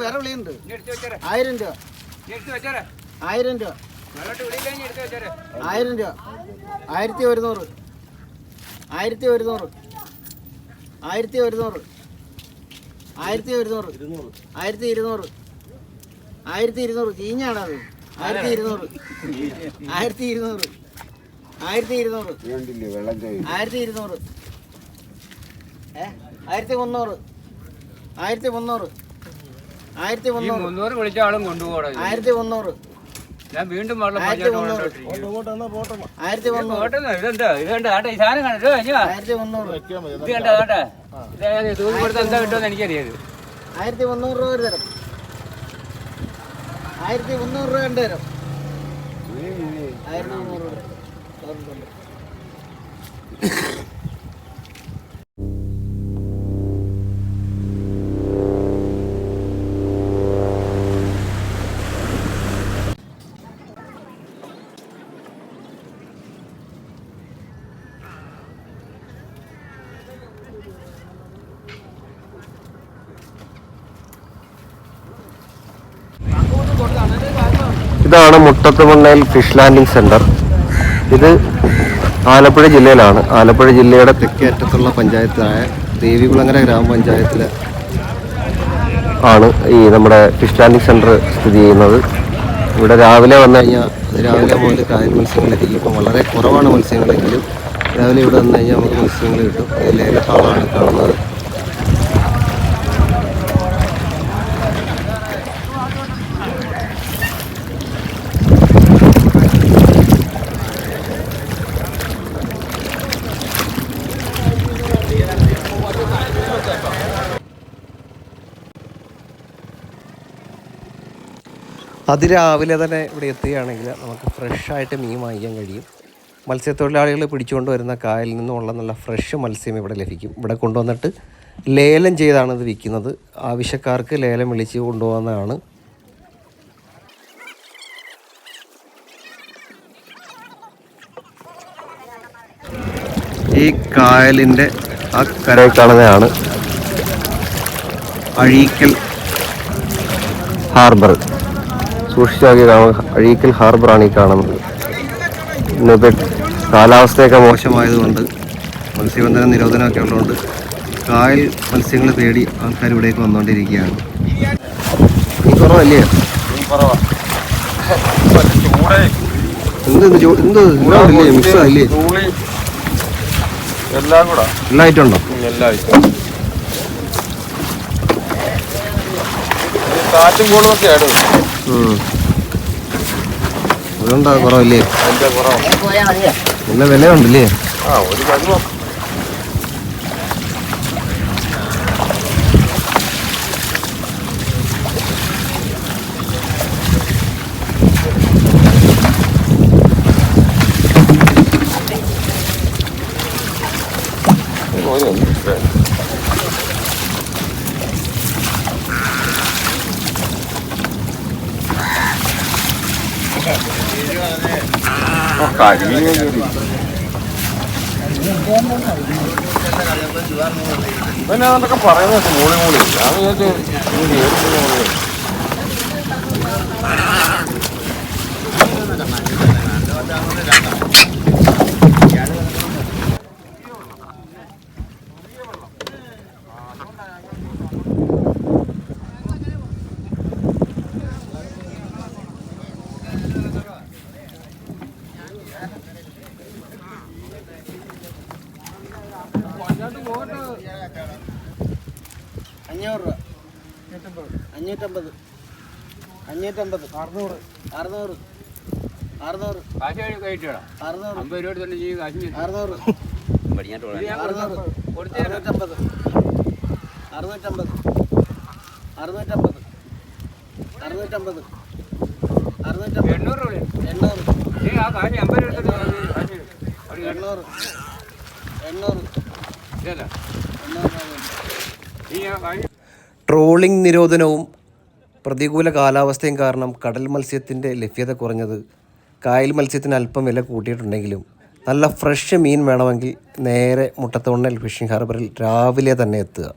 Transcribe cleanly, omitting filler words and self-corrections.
വേറെ വിളിയുണ്ട്. 1000 രൂപ. 1000 രൂപ. 1000 രൂപ. 1100. 1100. 1100. 1100. 1200. 1200. ചീഞ്ഞാണത്. 1200. 1200. 1200. 1200. 1300. 1300. 1300 വിളിച്ച ആളും കൊണ്ടുപോകണം. 1300. ഞാൻ വീണ്ടും ഇതെന്താ ഈ സാധനം കണ്ടോ? ഇത് കണ്ടോ? തൂക്കി കൊടുത്ത് എന്താ കിട്ടുമെന്ന് എനിക്കറിയാത്. 1300 രൂപ തരും. 1300 രൂപ ഉണ്ട് തരും. 1300 രൂപ. ഇതാണ് മുട്ടത്തുമണ്ണയിൽ ഫിഷ് ലാൻഡിംഗ് സെൻറ്റർ. ഇത് ആലപ്പുഴ ജില്ലയിലാണ്. ആലപ്പുഴ ജില്ലയുടെ തെക്കേ അറ്റത്തുള്ള പഞ്ചായത്തായ ദേവികുളങ്ങര ഗ്രാമപഞ്ചായത്തിൽ ആണ് ഈ നമ്മുടെ ഫിഷ് ലാൻഡിംഗ് സെൻറ്റർ സ്ഥിതി ചെയ്യുന്നത്. ഇവിടെ രാവിലെ വന്നു കഴിഞ്ഞാൽ രാവിലെ മുതൽ കായൽ മത്സ്യങ്ങളെത്തിക്കും. ഇപ്പം വളരെ കുറവാണ് മത്സ്യങ്ങളെങ്കിലും രാവിലെ ഇവിടെ വന്നു കഴിഞ്ഞാൽ നമുക്ക് മത്സ്യങ്ങൾ കിട്ടും. ലേലത്താളാണ് കാണുന്നത്. അതിരാവിലെ തന്നെ ഇവിടെ എത്തുകയാണെങ്കിൽ നമുക്ക് ഫ്രഷായിട്ട് മീൻ വാങ്ങിക്കാൻ കഴിയും. മത്സ്യത്തൊഴിലാളികൾ പിടിച്ചുകൊണ്ട് വരുന്ന കായലിൽ നിന്നുള്ള നല്ല ഫ്രഷ് മത്സ്യം ഇവിടെ ലഭിക്കും. ഇവിടെ കൊണ്ടുവന്നിട്ട് ലേലം ചെയ്താണ് ഇത് വിൽക്കുന്നത്. ആവശ്യക്കാർക്ക് ലേലം വിളിച്ച് കൊണ്ടുപോകുന്നതാണ്. ഈ കായലിൻ്റെ ആ കരയിൽ കാണുന്നതാണ് അഴീക്കൽ ഹാർബർ. സൂക്ഷിച്ചാക്കി അഴീക്കൽ ഹാർബറാണ് ഈ കാണുന്നത്. ഇന്നിപ്പോൾ കാലാവസ്ഥയൊക്കെ മോശമായതുകൊണ്ട് മത്സ്യബന്ധന നിരോധനമൊക്കെ ഉള്ളതുകൊണ്ട് കായൽ മത്സ്യങ്ങൾ തേടി ആൾക്കാർ ഇവിടേക്ക് വന്നുകൊണ്ടിരിക്കുകയാണ്. ഈ കുറവല്ലേ? എന്ത് മിക്സ് അല്ലേ? എല്ലാ ഐറ്റം ഉണ്ടോ? അതുകൊണ്ടാ കുറവല്ലേ? നല്ല വിലയുണ്ടല്ലേ? പിന്നെ അതൊക്കെ പറയുന്നത് മൂളി മൂളി ഞാൻ വിചാരിച്ചു 800 800 ഇതല്ല 800 ഈ ട്രോളിംഗ് നിരോധനവും പ്രതികൂല കാലാവസ്ഥയും കാരണം കടൽ മത്സ്യത്തിൻ്റെ ലഭ്യത കുറഞ്ഞത് കായൽ മത്സ്യത്തിന് അല്പം വില കൂട്ടിയിട്ടുണ്ടെങ്കിലും നല്ല ഫ്രഷ് മീൻ വേണമെങ്കിൽ നേരെ മുട്ടത്തോണൽ ഫിഷിംഗ് ഹാർബറിൽ രാവിലെ തന്നെ എത്തുക.